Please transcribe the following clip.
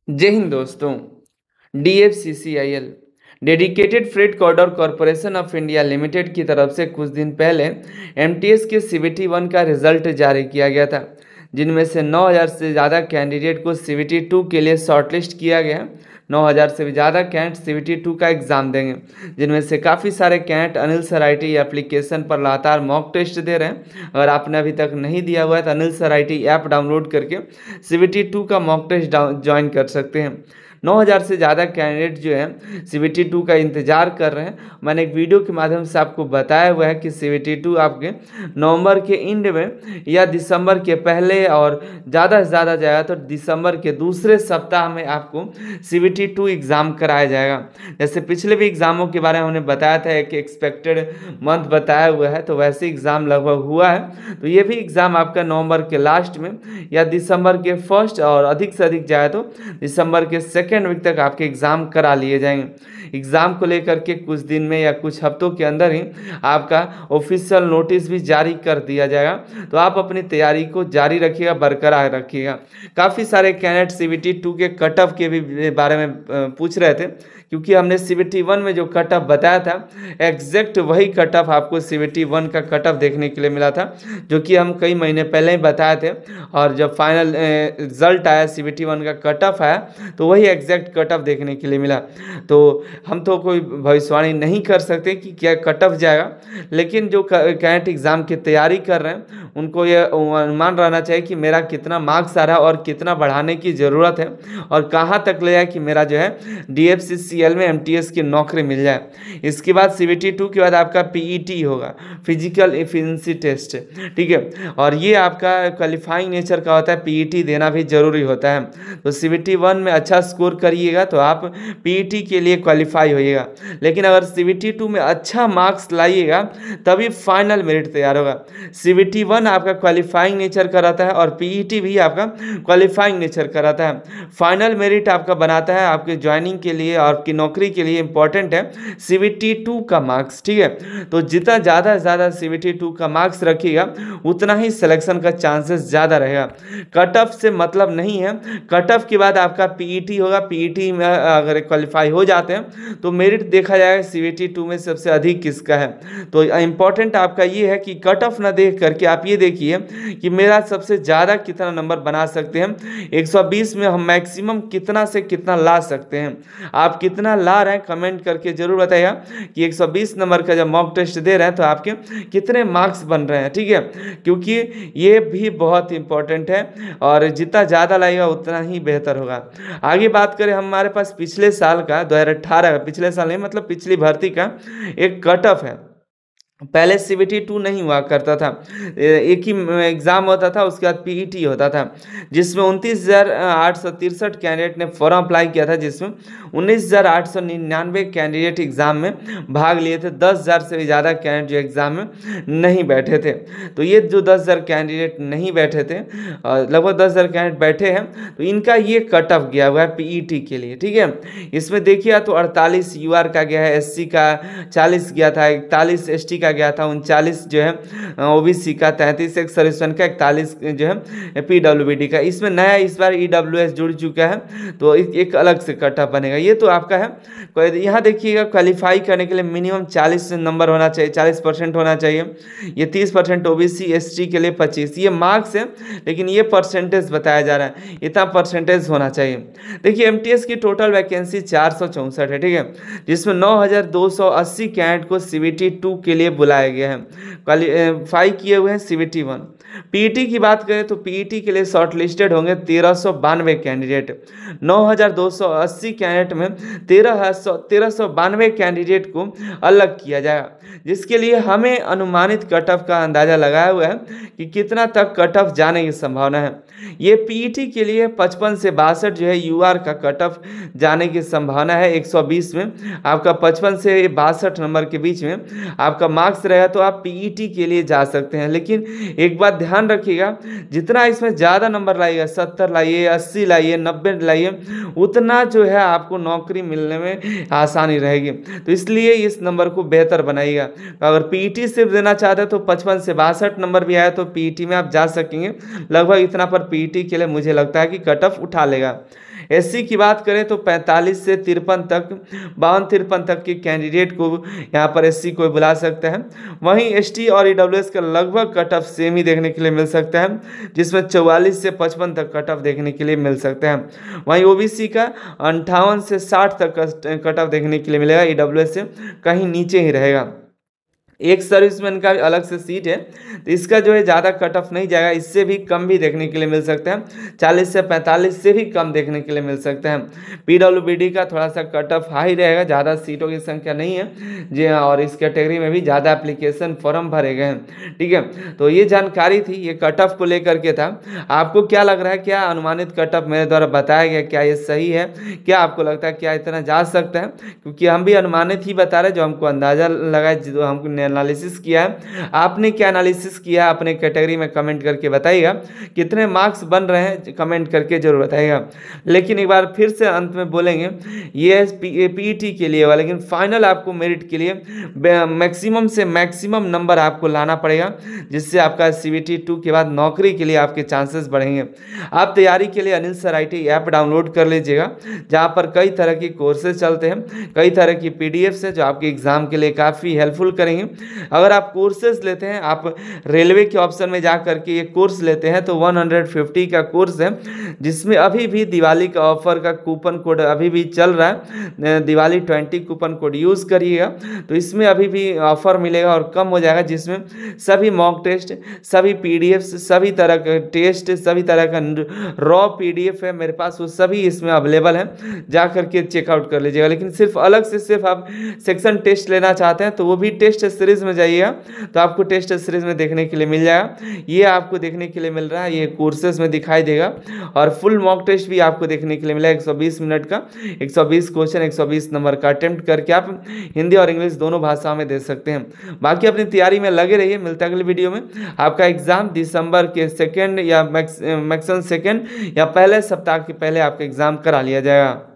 जय हिंद दोस्तों। DFCCIL dedicated freight corridor corporation of India limited की तरफ से कुछ दिन पहले MTS के CVT 1 का रिजल्ट जारी किया गया था, जिनमें से 9000 से ज़्यादा कैंडिडेट को CVT 2 के लिए शॉर्टलिस्ट किया गया। 9000 से भी ज़्यादा कैंडिडेट CVT 2 का एग्ज़ाम देंगे, जिनमें से काफ़ी सारे candidate Anil sir IT application पर लगातार मॉक टेस्ट दे रहे हैं। अगर आपने अभी तक नहीं दिया हुआ है तो Anil sir IT app download करके CVT 2 का मॉक टेस्ट ज्वाइन कर सकते हैं। 9000 से ज़्यादा कैंडिडेट जो है CVT 2 का इंतज़ार कर रहे हैं। मैंने एक वीडियो के माध्यम से आपको बताया हुआ है कि CVT 2 आपके नवंबर के एंड में या दिसंबर के पहले और ज़्यादा से ज़्यादा जाएगा तो दिसंबर के दूसरे सप्ताह में आपको CVT 2 एग्ज़ाम कराया जाएगा। जैसे पिछले भी एग्ज़ामों के बारे में हमने बताया था, एक एक्सपेक्टेड मंथ बताया हुआ है, तो वैसे एग्ज़ाम लगभग हुआ है। तो ये भी एग्ज़ाम आपका नवंबर के लास्ट में या दिसंबर के फर्स्ट और अधिक से अधिक जाए तो दिसंबर के सेकेंड वीक तक आपके एग्ज़ाम करा लिए जाएंगे। एग्ज़ाम को लेकर के कुछ दिन में या कुछ हफ्तों के अंदर ही आपका ऑफिशियल नोटिस भी जारी कर दिया जाएगा। तो आप अपनी तैयारी को जारी रखिएगा, बरकरार रखिएगा। काफ़ी सारे कैंडिडेट CVT 2 के कट ऑफ के भी बारे में पूछ रहे थे, क्योंकि हमने CVT 1 में जो कट ऑफ बताया था एग्जैक्ट वही कट ऑफ आपको CVT 1 का कट ऑफ देखने के लिए मिला था, जो कि हम कई महीने पहले ही बताए थे। और जब फाइनल रिजल्ट आया CVT 1 का कट ऑफ आया तो वही एग्जैक्ट कट ऑफ देखने के लिए मिला। तो हम तो कोई भविष्यवाणी नहीं कर सकते कि क्या कट ऑफ जाएगा, लेकिन जो कैंडिडेट एग्ज़ाम की तैयारी कर रहे हैं उनको ये अनुमान रहना चाहिए कि मेरा कितना मार्क्स आ रहा है और कितना बढ़ाने की ज़रूरत है और कहाँ तक ले जाए कि मेरा जो है DFCCIL में MTS की नौकरी मिल जाए। इसके बाद CVT 2 के बाद आपका PET होगा, फिजिकल एफिशिएंसी टेस्ट, ठीक है। और ये आपका क्वालिफाइंग नेचर का होता है, PET देना भी ज़रूरी होता है। तो CVT 1 में अच्छा स्कोर करिएगा तो आप PET के लिए क्वालिफाई होइएगा, लेकिन अगर CVT 2 में अच्छा मार्क्स लाइएगा तभी फाइनल मेरिट तैयार होगा। CVT 1 आपका क्वालिफाइंग नेचर का रहता है और PET भी आपका क्वालिफाइंग नेचर का रहता है। फाइनल मेरिट आपका बनाता है आपके ज्वाइनिंग के लिए और आपकी नौकरी के लिए इंपॉर्टेंट है CVT 2 का मार्क्स, ठीक है। तो जितना ज़्यादा से ज़्यादा CVT 2 का मार्क्स रखिएगा उतना ही सिलेक्शन का चांसेस ज़्यादा रहेगा। कट ऑफ से मतलब नहीं है, कट ऑफ के बाद आपका PET होगा। PET में अगर क्वालिफाई हो जाते हैं तो मेरिट देखा जाएगा CVT 2 में सबसे अधिक किसका है। तो इम्पॉर्टेंट आपका ये है कि कट ऑफ ना देख करके आप ये देखिए कि मेरा सबसे ज़्यादा कितना नंबर बना सकते हैं। 120 में हम मैक्सिमम कितना से कितना ला सकते हैं। आप कितना ला रहे हैं कमेंट करके ज़रूर बताइएगा कि 120 नंबर का जब मॉक टेस्ट दे रहे हैं तो आपके कितने मार्क्स बन रहे हैं, ठीक है, क्योंकि ये भी बहुत इंपॉर्टेंट है और जितना ज़्यादा लाएगा उतना ही बेहतर होगा। आगे बात करें, हमारे पास पिछले साल का 2018 का, पिछले साल नहीं मतलब पिछली भर्ती का एक कट ऑफ है। पहले CVT 2 नहीं हुआ करता था, एक ही एग्ज़ाम होता था, उसके बाद PET होता था, जिसमें 29,863 कैंडिडेट ने फॉर्म अप्लाई किया था, जिसमें 19,899 कैंडिडेट एग्ज़ाम में भाग लिए थे। 10,000 से भी ज़्यादा कैंडिडेट जो एग्ज़ाम में नहीं बैठे थे। तो ये जो 10,000 कैंडिडेट नहीं बैठे थे, लगभग 10,000 कैंडिडेट बैठे हैं, तो इनका ये कट ऑफ गया हुआ है PET के लिए, ठीक है। इसमें देखिए तो 48 UR का गया है, SC का 40 गया था, 41 ST का गया था, 39 जो है OBC का, 33 एक सर्विसमैन का, 41 जो है PWD का। इसमें नया इस बार EWS जुड़ चुका है, तो एक अलग से कट ऑफ बनेगा। ये तो आपका है। यहाँ देखिएगा क्वालिफाई करने के लिए मिनिमम 40 नंबर होना चाहिए, 40% होना चाहिए। ये 30% OBC ST के लिए 25, ये मार्क्स है, लेकिन ये परसेंटेज बताया जा रहा है, इतना परसेंटेज होना चाहिए। देखिए MTS की टोटल वैकेंसी 464 है, ठीक है, जिसमें 9,280 कैंडिडेट को CVT 2 के लिए बुलाया गया है, क्वालिफाई किए हुए हैं CVT 1। PET की बात करें तो PET के लिए शॉर्ट लिस्टेड होंगे 1392 कैंडिडेट। 9,280 कैंडिडेट में 1392 कैंडिडेट को अलग किया जाएगा, जिसके लिए हमें अनुमानित कट ऑफ का अंदाज़ा लगाया हुआ है कि कितना तक कट ऑफ जाने की संभावना है। ये PET के लिए 55 से 62 जो है UR का कट ऑफ जाने की संभावना है। 120 में आपका 55 से 62 नंबर के बीच में आपका मार्क्स रहेगा तो आप PET के लिए जा सकते हैं। लेकिन एक बात ध्यान रखिएगा, जितना इसमें ज़्यादा नंबर लाइएगा, 70 लाइए, 80 लाइए, 90 लाइए, उतना जो है आपको नौकरी मिलने में आसानी रहेगी। तो इसलिए इस नंबर को बेहतर बनाइएगा। अगर पीईटी सिर्फ देना चाहते हैं तो 55 से 62 नंबर भी आया तो पीईटी में आप जा सकेंगे। लगभग इतना पर पीईटी के लिए मुझे लगता है कि कट ऑफ उठा लेगा। एससी की बात करें तो 45 से 53 तक, 52-53 तक के कैंडिडेट को यहाँ पर एससी को बुला सकते हैं। वहीं एसटी और ईडब्ल्यूएस का लगभग कट ऑफ सेम ही देखने के लिए मिल सकता है, जिसमें 44 से 55 तक कट ऑफ देखने के लिए मिल सकते हैं। वहीं ओबीसी का 58 से 60 तक का कट ऑफ देखने के लिए मिलेगा, ईडब्ल्यूएस से कहीं नीचे ही रहेगा। एक सर्विसमैन का भी अलग से सीट है, तो इसका जो है ज़्यादा कट ऑफ नहीं जाएगा, इससे भी कम भी देखने के लिए मिल सकते हैं, 40 से 45 से भी कम देखने के लिए मिल सकते हैं। पीडब्ल्यूबीडी का थोड़ा सा कट ऑफ हाई रहेगा, ज़्यादा सीटों की संख्या नहीं है जी हाँ, और इस कैटेगरी में भी ज़्यादा एप्लीकेशन फॉर्म भरे गए हैं। ठीक है, तो ये जानकारी थी, ये कट ऑफ को लेकर के था। आपको क्या लग रहा है, क्या अनुमानित कट ऑफ मेरे द्वारा बताया गया क्या ये सही है? क्या आपको लगता है क्या इतना जा सकता है? क्योंकि हम भी अनुमानित ही बता रहे, जो हमको अंदाज़ा लगा, जो हमको एनालिसिस किया है। आपने क्या एनालिसिस किया अपने कैटेगरी में कमेंट करके बताइएगा। कितने मार्क्स बन रहे हैं कमेंट करके जरूर बताइएगा। लेकिन एक बार फिर से अंत में बोलेंगे, ये पीईटी के लिए हुआ, लेकिन फाइनल आपको मेरिट के लिए मैक्सिमम से मैक्सिमम नंबर आपको लाना पड़ेगा, जिससे आपका सीबीटी 2 के बाद नौकरी के लिए आपके चांसेस बढ़ेंगे। आप तैयारी के लिए Anil sir IT app download कर लीजिएगा, जहाँ पर कई तरह की कोर्सेज चलते हैं, कई तरह की पीडीएफ्स है जो आपके एग्जाम के लिए काफ़ी हेल्पफुल करेंगे। अगर आप कोर्सेज लेते हैं, आप रेलवे के ऑप्शन में जा करके ये कोर्स लेते हैं तो 150 का कोर्स है, जिसमें अभी भी दिवाली का ऑफर का कूपन कोड अभी भी चल रहा है, दिवाली 20 कूपन कोड यूज़ करिएगा तो इसमें अभी भी ऑफर मिलेगा और कम हो जाएगा, जिसमें सभी मॉक टेस्ट, सभी पीडीएफ्स, सभी तरह का टेस्ट, सभी तरह का रॉ पीडीएफ है मेरे पास, वो सभी इसमें अवेलेबल है, जा करके चेकआउट कर लीजिएगा। लेकिन सिर्फ अलग से सिर्फ आप सेक्शन टेस्ट लेना चाहते हैं तो वो भी टेस्ट सीरीज में जाइएगा तो आपको टेस्ट सीरीज में देखने के लिए मिल जाएगा। ये आपको देखने के लिए मिल रहा है, ये कोर्सेज में दिखाई देगा, और फुल मॉक टेस्ट भी आपको देखने के लिए मिलेगा 120 मिनट का, 120 क्वेश्चन, 120 नंबर का अटेम्प्ट करके आप हिंदी और इंग्लिश दोनों भाषा में दे सकते हैं। बाकी अपनी तैयारी में लगे रहिए। मिलता है अगली वीडियो में। आपका एग्जाम दिसंबर के सेकेंड या मैक्सिमम सेकेंड या पहले सप्ताह के पहले आपका एग्जाम करा लिया जाएगा।